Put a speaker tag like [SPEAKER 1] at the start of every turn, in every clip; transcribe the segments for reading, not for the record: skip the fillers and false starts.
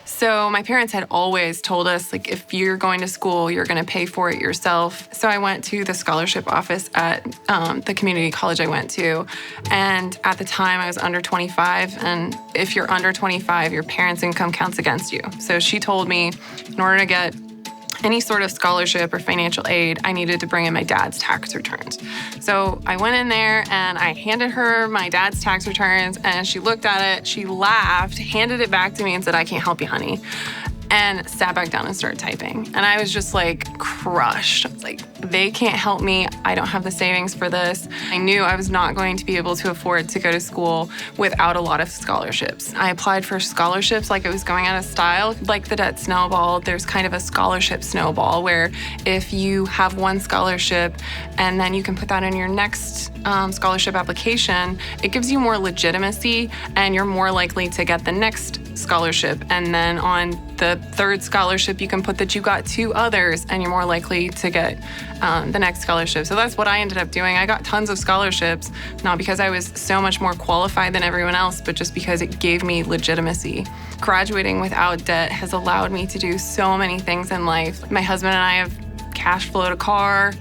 [SPEAKER 1] So my parents had always told us, like, if you're going to school, you're going to pay for it yourself. So I went to the scholarship office at the community college I went to. And at the time, I was under 25. And if you're under 25, your parents' income counts against you. So she told me in order to get any sort of scholarship or financial aid, I needed to bring in my dad's tax returns. So I went in there and I handed her my dad's tax returns, and she looked at it, she laughed, handed it back to me and said, "I can't help you, honey," and sat back down and started typing. And I was just like crushed. I was like, they can't help me. I don't have the savings for this. I knew I was not going to be able to afford to go to school without a lot of scholarships. I applied for scholarships like it was going out of style. Like the debt snowball, there's kind of a scholarship snowball where if you have one scholarship and then you can put that in your next scholarship application, it gives you more legitimacy and you're more likely to get the next scholarship. And then on the third scholarship, you can put that you got 2 others and you're more likely to get the next scholarship. So that's what I ended up doing. I got tons of scholarships, not because I was so much more qualified than everyone else, but just because it gave me legitimacy. Graduating without debt has allowed me to do so many things in life. My husband and I have cash flowed a car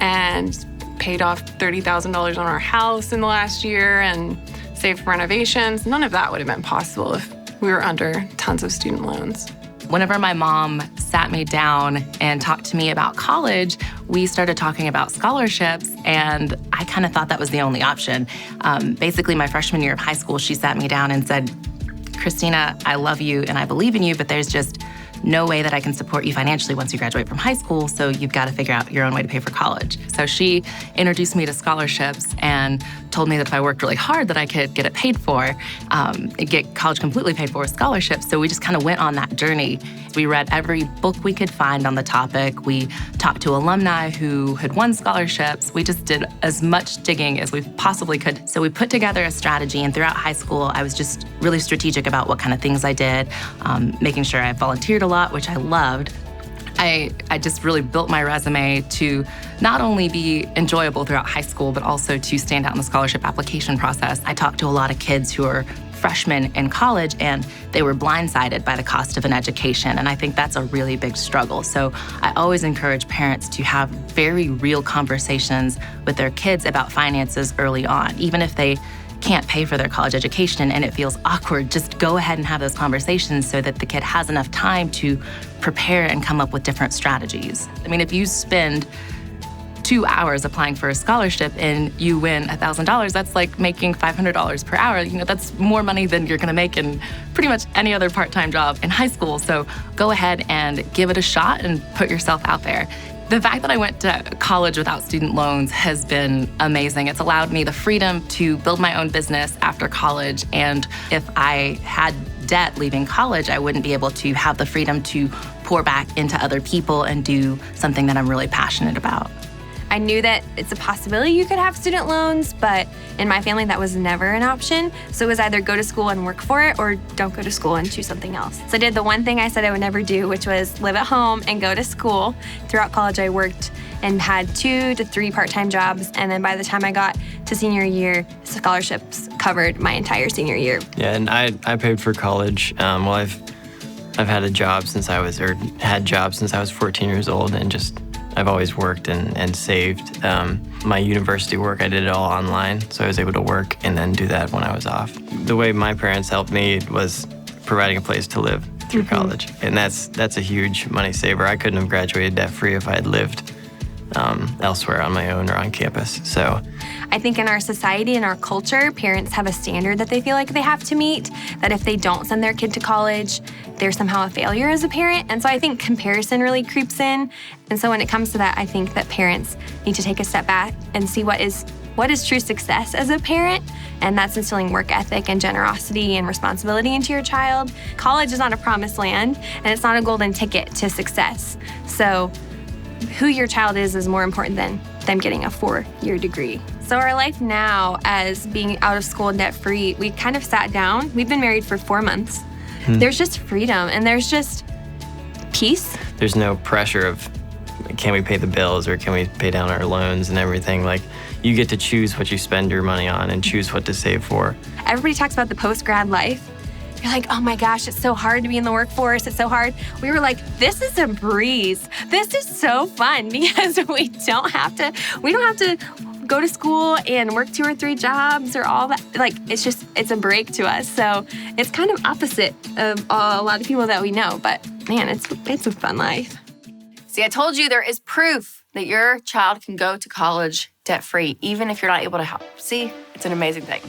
[SPEAKER 1] and paid off $30,000 on our house in the last year and saved for renovations. None of that would have been possible if we were under tons of student loans.
[SPEAKER 2] Whenever my mom sat me down and talked to me about college, we started talking about scholarships, and I kind of thought that was the only option. Basically, my freshman year of high school, she sat me down and said, "Christina, I love you and I believe in you, but there's just no way that I can support you financially once you graduate from high school, so you've got to figure out your own way to pay for college." So she introduced me to scholarships and told me that if I worked really hard that I could get it paid for, get college completely paid for with scholarships. So we just kind of went on that journey. We read every book we could find on the topic. We talked to alumni who had won scholarships. We just did as much digging as we possibly could. So we put together a strategy, and throughout high school, I was just really strategic about what kind of things I did, making sure I volunteered a lot, which I loved. I just really built my resume to not only be enjoyable throughout high school, but also to stand out in the scholarship application process. I talked to a lot of kids who are freshmen in college, and they were blindsided by the cost of an education. And I think that's a really big struggle. So I always encourage parents to have very real conversations with their kids about finances early on. Even if they can't pay for their college education and it feels awkward, just go ahead and have those conversations so that the kid has enough time to prepare and come up with different strategies. I mean, if you spend 2 hours applying for a scholarship and you win $1,000, that's like making $500 per hour. You know, that's more money than you're gonna make in pretty much any other part-time job in high school. So go ahead and give it a shot and put yourself out there. The fact that I went to college without student loans has been amazing. It's allowed me the freedom to build my own business after college. And if I had debt leaving college, I wouldn't be able to have the freedom to pour back into other people and do something that I'm really passionate about.
[SPEAKER 3] I knew that it's a possibility you could have student loans, but in my family, that was never an option. So it was either go to school and work for it or don't go to school and choose something else. So I did the one thing I said I would never do, which was live at home and go to school. Throughout college, I worked and had 2 to 3 part-time jobs. And then by the time I got to senior year, scholarships covered my entire senior year.
[SPEAKER 4] Yeah, and I paid for college. Well, I've had jobs since I was 14 years old, and just I've always worked and saved. My university work, I did it all online, so I was able to work and then do that when I was off. The way my parents helped me was providing a place to live through college, and that's a huge money saver. I couldn't have graduated debt-free if I had lived elsewhere on my own or on campus. So
[SPEAKER 3] I think in our society and our culture, parents have a standard that they feel like they have to meet, that if they don't send their kid to college, they're somehow a failure as a parent. And so I think comparison really creeps in. And so when it comes to that, I think that parents need to take a step back and see what is true success as a parent. And that's instilling work ethic and generosity and responsibility into your child. College is not a promised land, and it's not a golden ticket to success. So who your child is more important than them getting a 4-year degree. So our life now, as being out of school and debt-free, we kind of sat down. We've been married for 4 months. There's just freedom and there's just peace.
[SPEAKER 4] There's no pressure of, can we pay the bills or can we pay down our loans and everything? Like, you get to choose what you spend your money on and choose what to save for.
[SPEAKER 3] Everybody talks about the post-grad life. you're like, oh my gosh, it's so hard to be in the workforce. It's so hard. We were like, this is a breeze. This is so fun because we don't have to go to school and work 2 or 3 jobs or all that. Like, it's a break to us. So it's kind of opposite of a lot of people that we know. But man, it's a fun life.
[SPEAKER 5] See, I told you there is proof that your child can go to college debt-free, even if you're not able to help. See, it's an amazing thing.